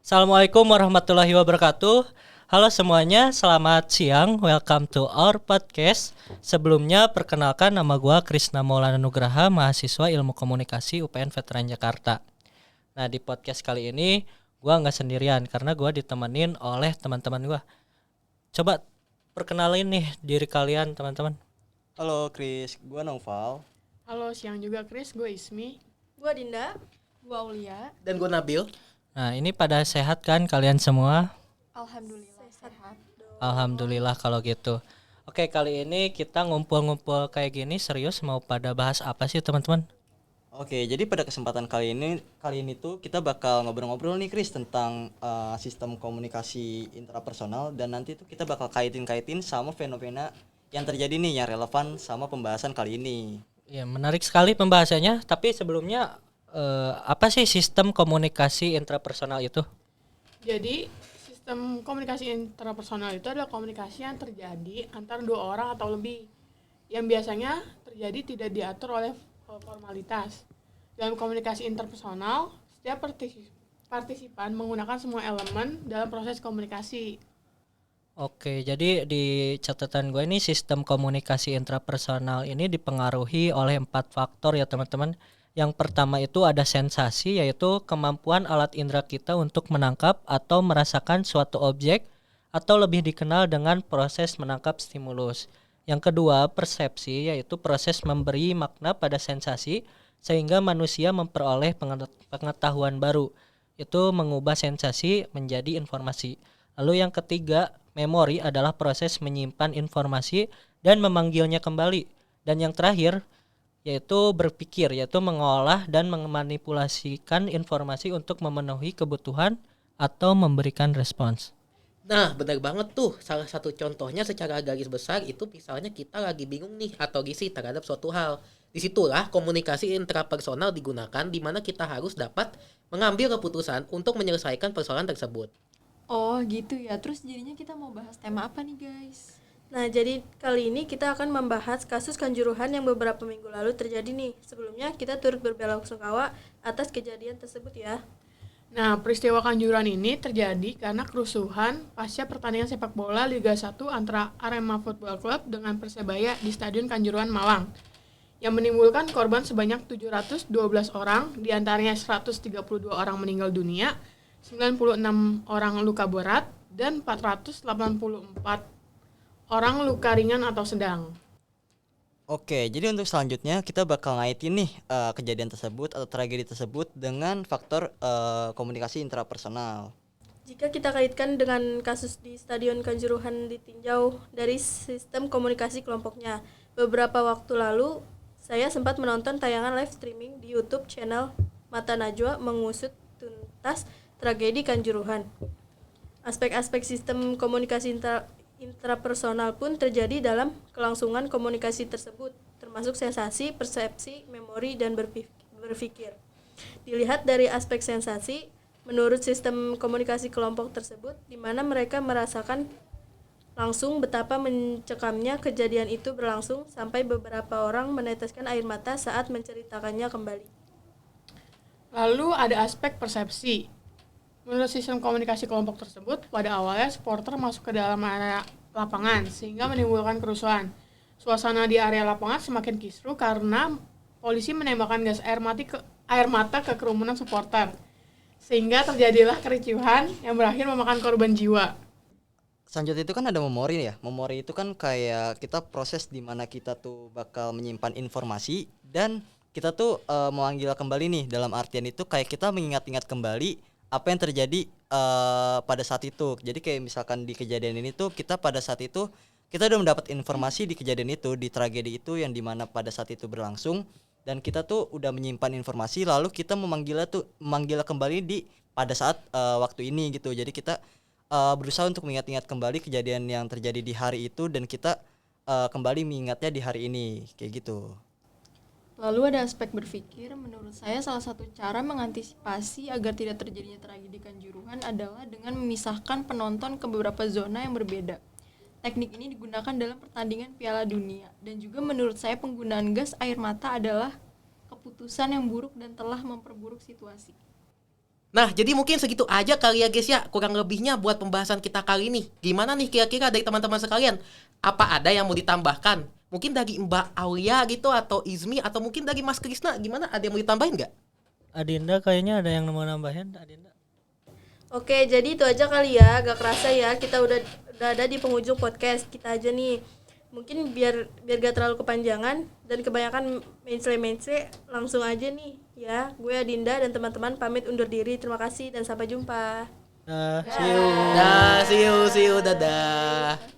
Assalamualaikum warahmatullahi wabarakatuh. Halo semuanya, selamat siang. Welcome to our podcast. Sebelumnya perkenalkan nama gue Krisna Maulana Nugraha, mahasiswa Ilmu Komunikasi UPN Veteran Jakarta. Nah, di podcast kali ini gue nggak sendirian karena gue ditemenin oleh teman-teman gue. Coba perkenalin nih diri kalian teman-teman. Halo Kris, gue Noval. Halo, siang juga Chris, gue Ismi. Gue Dinda. Gue Aulia. Dan gue Nabil. Nah, ini pada sehat kan kalian semua? Alhamdulillah sehat. Alhamdulillah kalau gitu. Oke, kali ini kita ngumpul-ngumpul kayak gini serius mau pada bahas apa sih teman-teman? Oke, jadi pada kesempatan kali ini tuh kita bakal ngobrol-ngobrol nih Kris tentang sistem komunikasi intrapersonal, dan nanti tuh kita bakal kaitin sama fenomena yang terjadi nih yang relevan sama pembahasan kali ini. Ya, menarik sekali pembahasannya, tapi sebelumnya apa sih sistem komunikasi intrapersonal itu? Jadi, sistem komunikasi intrapersonal itu adalah komunikasi yang terjadi antara dua orang atau lebih, yang biasanya terjadi tidak diatur oleh formalitas. Dalam komunikasi interpersonal, setiap partisipan menggunakan semua elemen dalam proses komunikasi. Oke, jadi di catatan gue ini sistem komunikasi intrapersonal ini dipengaruhi oleh 4 faktor ya teman-teman. Yang pertama itu ada sensasi, yaitu kemampuan alat indera kita untuk menangkap atau merasakan suatu objek atau lebih dikenal dengan proses menangkap stimulus. Yang kedua, persepsi, yaitu proses memberi makna pada sensasi sehingga manusia memperoleh pengetahuan baru. Itu mengubah sensasi menjadi informasi. Lalu yang ketiga, memori adalah proses menyimpan informasi dan memanggilnya kembali. Dan yang terakhir, yaitu berpikir, yaitu mengolah dan memanipulasikan informasi untuk memenuhi kebutuhan atau memberikan respons. Nah, benar banget tuh. Salah satu contohnya secara garis besar itu misalnya kita lagi bingung nih atau risih terhadap suatu hal. Disitulah komunikasi intrapersonal digunakan, di mana kita harus dapat mengambil keputusan untuk menyelesaikan persoalan tersebut. Oh gitu ya, terus jadinya kita mau bahas tema apa nih guys? Nah, jadi kali ini kita akan membahas kasus Kanjuruhan yang beberapa minggu lalu terjadi nih. Sebelumnya kita turut berbelasungkawa atas kejadian tersebut ya. Nah, peristiwa Kanjuruhan ini terjadi karena kerusuhan pasca pertandingan sepak bola Liga 1 antara Arema Football Club dengan Persebaya di Stadion Kanjuruhan Malang, yang menimbulkan korban sebanyak 712 orang, diantaranya 132 orang meninggal dunia, 96 orang luka berat, dan 484 orang luka ringan atau sedang. Oke, jadi untuk selanjutnya kita bakal ngaitin nih kejadian tersebut atau tragedi tersebut dengan faktor komunikasi intrapersonal. Jika kita kaitkan dengan kasus di Stadion Kanjuruhan ditinjau dari sistem komunikasi kelompoknya, beberapa waktu lalu saya sempat menonton tayangan live streaming di YouTube channel Mata Najwa mengusut tuntas tragedi Kanjuruhan. Aspek-aspek sistem komunikasi intrapersonal pun terjadi dalam kelangsungan komunikasi tersebut, termasuk sensasi, persepsi, memori, dan berpikir. Dilihat dari aspek sensasi, menurut sistem komunikasi kelompok tersebut, di mana mereka merasakan langsung betapa mencekamnya kejadian itu berlangsung sampai beberapa orang meneteskan air mata saat menceritakannya kembali. Lalu ada aspek persepsi. Menurut sistem komunikasi kelompok tersebut, pada awalnya supporter masuk ke dalam area lapangan sehingga menimbulkan kerusuhan. Suasana di area lapangan semakin kisruh karena polisi menembakkan gas air mata ke kerumunan supporter, sehingga terjadilah kericuhan yang berakhir memakan korban jiwa. Selanjutnya itu kan ada memori ya. Memori itu kan kayak kita proses di mana kita tuh bakal menyimpan informasi dan kita tuh memanggil kembali nih, dalam artian itu kayak kita mengingat-ingat kembali apa yang terjadi pada saat itu. Jadi kayak misalkan di kejadian ini tuh kita pada saat itu kita udah mendapat informasi di kejadian itu, di tragedi itu yang dimana pada saat itu berlangsung, dan kita tuh udah menyimpan informasi lalu kita memanggil kembali di pada saat waktu ini gitu. Jadi kita berusaha untuk mengingat-ingat kembali kejadian yang terjadi di hari itu dan kita kembali mengingatnya di hari ini kayak gitu. Lalu ada aspek berpikir. Menurut saya salah satu cara mengantisipasi agar tidak terjadinya tragedi Kanjuruhan adalah dengan memisahkan penonton ke beberapa zona yang berbeda. Teknik ini digunakan dalam pertandingan Piala Dunia, dan juga menurut saya penggunaan gas air mata adalah keputusan yang buruk dan telah memperburuk situasi. Nah, jadi mungkin segitu aja kali ya guys ya, kurang lebihnya buat pembahasan kita kali ini. Gimana nih kira-kira dari teman-teman sekalian? Apa ada yang mau ditambahkan? Mungkin dari Mbak Aulia gitu, atau Izmi, atau mungkin dari Mas Krisna, gimana? Ada yang mau ditambahin nggak? Adinda kayaknya ada yang mau nambahin, Adinda. Oke, jadi itu aja kali ya. Gak kerasa ya, kita udah ada di penghujung podcast kita aja nih. Mungkin biar gak terlalu kepanjangan dan kebanyakan mainstream, langsung aja nih ya. Gue Adinda dan teman-teman pamit undur diri. Terima kasih dan sampai jumpa. See you. Dah, see you, dadah.